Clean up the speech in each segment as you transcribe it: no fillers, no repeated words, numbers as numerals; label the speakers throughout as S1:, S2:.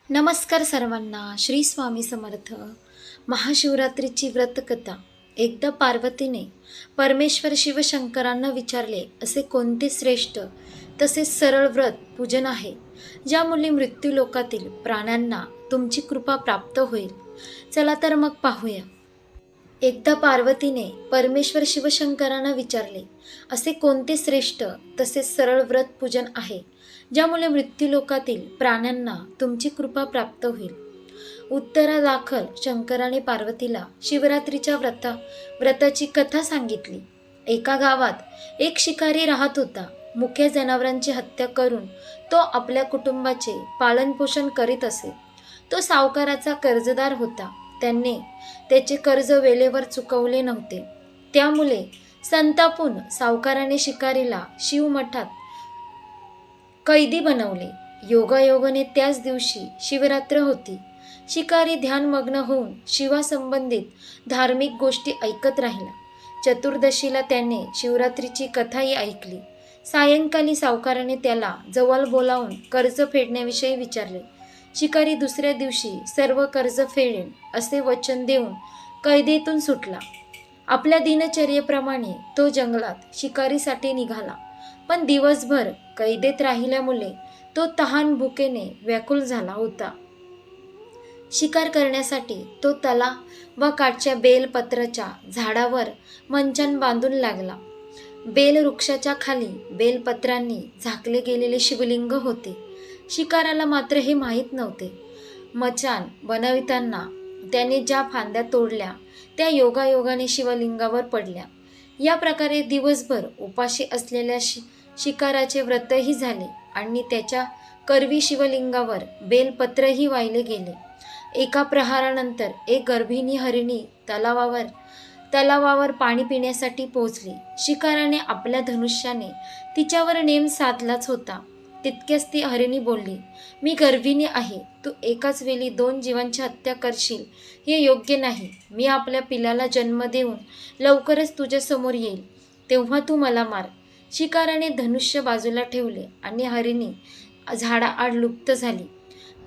S1: नमस्कार सर्वांना. श्री स्वामी समर्थ. महाशिवरात्रीची व्रतकथा. एकदा पार्वतीने परमेश्वर शिवशंकरांना विचारले, असे कोणते श्रेष्ठ तसेच सरळ व्रत पूजन आहे ज्यामुळे मृत्यू लोकातील प्राण्यांना तुमची कृपा प्राप्त होईल? चला तर मग पाहूया. एकदा पार्वतीने परमेश्वर शिवशंकरांना विचारले, असे कोणते श्रेष्ठ तसेच सरळ व्रत पूजन आहे ज्यामुळे मृत्यूलोकातील प्राण्यांना तुमची कृपा प्राप्त होईल? उत्तरादाखल शंकराने पार्वतीला शिवरात्रीच्या व्रताची कथा सांगितली. एका गावात एक शिकारी राहत होता. मुख्य जनावरांची हत्या करून तो आपल्या कुटुंबाचे पालनपोषण करीत असे. तो सावकाराचा कर्जदार होता. त्याने त्याचे कर्ज वेळेवर चुकवले नव्हते. त्यामुळे संतापून सावकाराने शिकारीला शिवमठात कैदी बनवले. योगायोगाने त्याच दिवशी शिवरात्र होती. शिकारी ध्यानमग्न होऊन शिवासंबंधित धार्मिक गोष्टी ऐकत राहिला. चतुर्दशीला त्याने शिवरात्रीची कथाही ऐकली. सायंकाळी सावकाराने त्याला जवळ बोलावून कर्ज फेडण्याविषयी विचारले. शिकारी दुसऱ्या दिवशी सर्व कर्ज फेडेन असे वचन देऊन कैदेतून सुटला. आपल्या दिनचर्येप्रमाणे तो जंगलात शिकारीसाठी निघाला. पण दिवसभर कैदेत राहिल्यामुळे तो तहान भुकेने व्याकुल झाला होता. शिकार करण्यासाठी तो तलाव व काठच्या बेलपत्राच्या झाडावर मंचान बांधून लागला. बेल वृक्षाच्या खाली बेलपत्रांनी झाकले गेलेले शिवलिंग होते. शिकाराला मात्र हे माहीत नव्हते. मचान बनविताना त्याने ज्या फांद्या तोडल्या त्या योगायोगाने शिवलिंगावर पडल्या. या प्रकारे दिवसभर उपाशी असलेल्या शिकाराचे व्रतही झाले आणि त्याच्या करवी शिवलिंगावर बेलपत्रही वाहिले गेले. एका प्रहारानंतर एक गर्भिणी हरिणी तलावावर पाणी पिण्यासाठी पोहोचली. शिकाराने आपल्या धनुष्याने तिच्यावर नेम साधलाच होता. तितक्याच ती हरिणी बोलली, मी गर्भिणी आहे. तू एकाच वेळी 2 जीवांची हत्या करशील हे योग्य नाही. मी आपल्या पिलाला जन्म देऊन लवकरच तुझ्यासमोर येईल, तेव्हा तू मला मार. शिकाराने धनुष्य बाजूला ठेवले आणि हरिणी झाडाआड लुप्त झाली.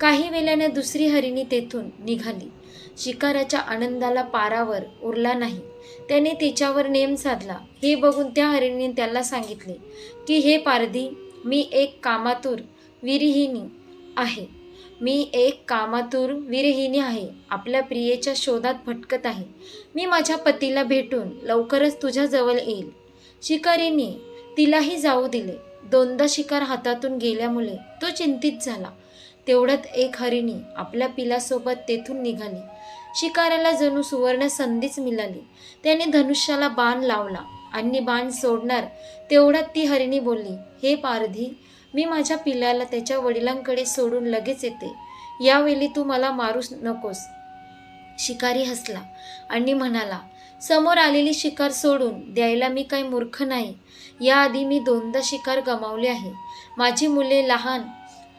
S1: काही वेळाने दुसरी हरिणी तेथून निघाली. शिकाराच्या आनंदाला पारावर उरला नाही. त्याने तिच्यावर नेम साधला. हे बघून त्या हरिणीने त्याला सांगितले की, हे पारधी, मी एक कामातुर विरहिणी आहे. आपल्या प्रियेच्या शोधात भटकत आहे. मी माझ्या पतीला भेटून लवकरच तुझ्या जवळ येईल. शिकारीने तिलाही जाऊ दिले. 2दा शिकार हातातून गेल्यामुळे तो चिंतित झाला. तेवढ्यात एक हरिणी आपल्या पिलासोबत तेथून निघाली. शिकाराला जणू सुवर्ण संधीच मिळाली. त्याने धनुष्याला बाण लावला आणि बाण सोडणार तेवढ्यात ती हरिणी बोलली, हे पारधी, मी माझ्या पिलाला त्याच्या वडिलांकडे सोडून लगेच येते. यावेळी तू मला मारू नकोस. शिकारी हसला आणि म्हणाला, समोर आलेली शिकार सोडून द्यायला मी काही मूर्ख नाही. याआधी मी 2दा शिकार गमावले आहे.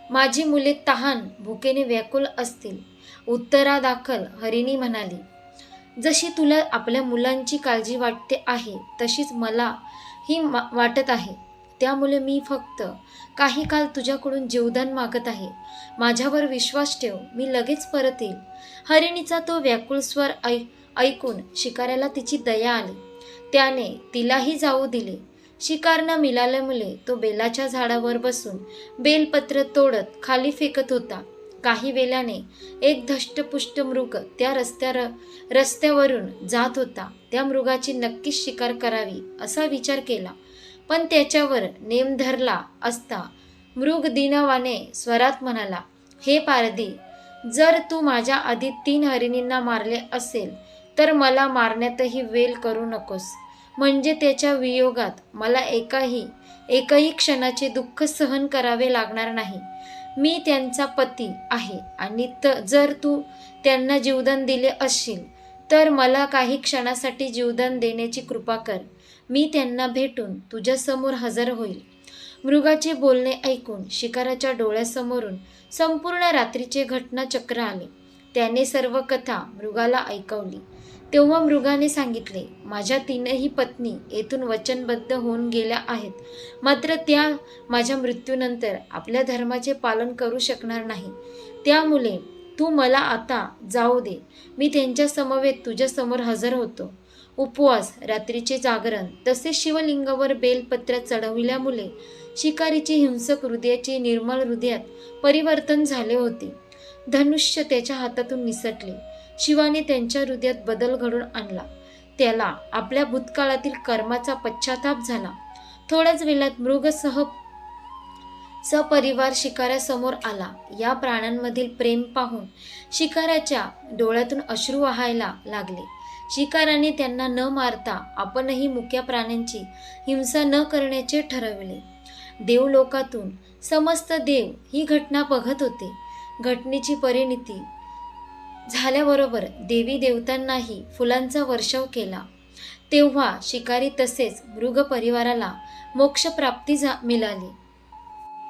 S1: माझी मुले तहान भुकेने व्याकुल असतील. उत्तरादाखल हरिणी म्हणाली, जशी तुला आपल्या मुलांची काळजी वाटते आहे तशीच मलाही वाटत आहे. त्यामुळे मी फक्त काही काळ तुझ्याकडून जीवदान मागत आहे. माझ्यावर विश्वास ठेव, मी लगेच परत येईल. हरिणीचा तो व्याकुळ स्वर ऐकून शिकाऱ्याला तिची दया आली. त्याने तिलाही जाऊ दिले. शिकार न मिळाल्यामुळे तो बेलाच्या झाडावर बसून बेलपत्र तोडत खाली फेकत होता. काही वेळाने एक धष्टपुष्ट मृग त्या रस्त्यावरून जात होता. त्या मृगाची नक्कीच शिकार करावी असा विचार केला, पण त्याच्यावर नेम धरला असता मृग दीनवाने स्वरात म्हणाला, हे पारधी, जर तू माझ्या आधी 3 हरिणींना मारले असेल तर मला मारण्यातही वेळ करू नकोस. म्हणजे त्याच्या वियोगात मला एकही क्षणाचे दुःख सहन करावे लागणार नाही. मी त्यांचा पती आहे आणि जर तू त्यांना जीवदान दिले असशील तर मला काही क्षणासाठी जीवदान देण्याची कृपा कर. मी त्यांना भेटून तुझ्यासमोर हजर होईल. मृगाचे बोलणे ऐकून शिकाराच्या डोळ्यासमोरून संपूर्ण रात्रीचे घटनाचक्र आले. त्याने सर्व कथा मृगाला ऐकवली. तेव्हा मृगाने सांगितले, माझ्या 3ही पत्नी येथून वचनबद्ध होऊन गेल्या आहेत, मात्र त्या माझ्या मृत्यूनंतर आपल्या धर्माचे पालन करू शकणार नाही. त्यामुळे तू मला आता जाऊ दे, मी त्यांच्या समवेत तुझ्यासमोर हजर होतो. उपवास, रात्रीचे जागरण तसेच शिवलिंगावर बेलपत्र चढविल्यामुळे शिकारीचे हिंसक हृदयाचे निर्मळ हृदयात परिवर्तन झाले होते. धनुष्य त्याच्या हातातून निसटले. शिवाने त्यांच्या हृदयात बदल घडून आणला. त्याला आपल्या भूतकाळातील कर्माचा पश्चाताप झाला. थोड्याच वेळात मृगसह सपरिवार शिकाऱ्यासमोर आला. या प्राण्यांमधील प्रेम पाहून शिकाऱ्याच्या डोळ्यातून अश्रू वाहायला लागले. शिकाऱ्याने त्यांना न मारता आपणही मुक्या प्राण्यांची हिंसा न करण्याचे ठरवले. देवलोकातून समस्त देव ही घटना बघत होते. घटनेची परिणिती झाल्याबरोबर देवी देवतांनाही फुलांचा वर्षाव केला. तेव्हा शिकारी तसेच मृग परिवाराला मोक्षप्राप्ती मिळाली.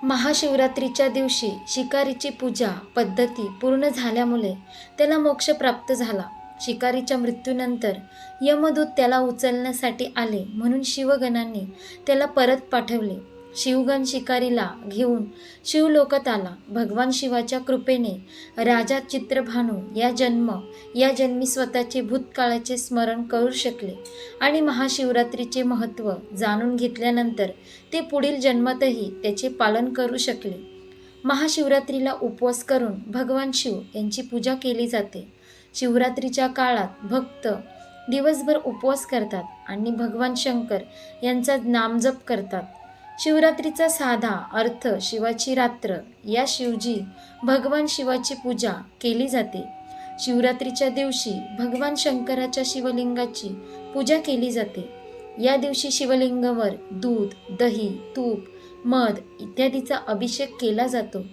S1: महाशिवरात्रीच्या दिवशी शिकारीची पूजा पद्धती पूर्ण झाल्यामुळे त्याला मोक्ष प्राप्त झाला. शिकारीच्या मृत्यूनंतर यमदूत त्याला उचलण्यासाठी आले म्हणून शिवगणांनी त्याला परत पाठवले. शिवगण शिकारीला घेऊन शिवलोकात आला. भगवान शिवाच्या कृपेने राजा चित्रभानू या जन्मी स्वतःचे भूतकाळाचे स्मरण करू शकले आणि महाशिवरात्रीचे महत्त्व जाणून घेतल्यानंतर ते पुढील जन्मातही त्याचे पालन करू शकले. महाशिवरात्रीला उपवास करून भगवान शिव यांची पूजा केली जाते. शिवरात्रीच्या काळात भक्त दिवसभर उपवास करतात आणि भगवान शंकर यांचा नामजप करतात. शिवरात्रीचा साधा अर्थ शिवाची रात्र. या शिवजी भगवान शिवाची पूजा केली जाते. शिवरात्रीच्या दिवशी भगवान शंकराच्या शिवलिंगाची पूजा केली जाते. या दिवशी शिवलिंगावर दूध, दही, तूप, मध इत्यादीचा अभिषेक केला जातो.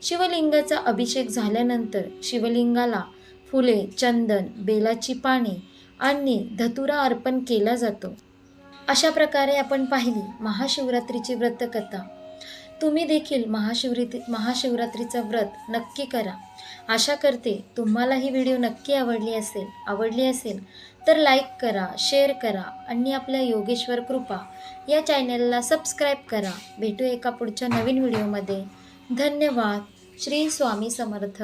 S1: शिवलिंगाचा अभिषेक झाल्यानंतर शिवलिंगाला फुले, चंदन, बेलाची पाने आणि धतुरा अर्पण केला जातो. अशा प्रकारे आपण पाहिली महाशिवरात्रीची व्रतकथा. तुम्ही देखील महाशिवरात्रीचं व्रत नक्की करा. आशा करते तुम्हाला ही व्हिडिओ नक्की आवडली असेल तर लाईक करा, शेअर करा आणि आपल्या योगेश्वर कृपा या चॅनलला सबस्क्राईब करा. भेटू एका पुढच्या नवीन व्हिडिओमध्ये. धन्यवाद. श्री स्वामी समर्थ.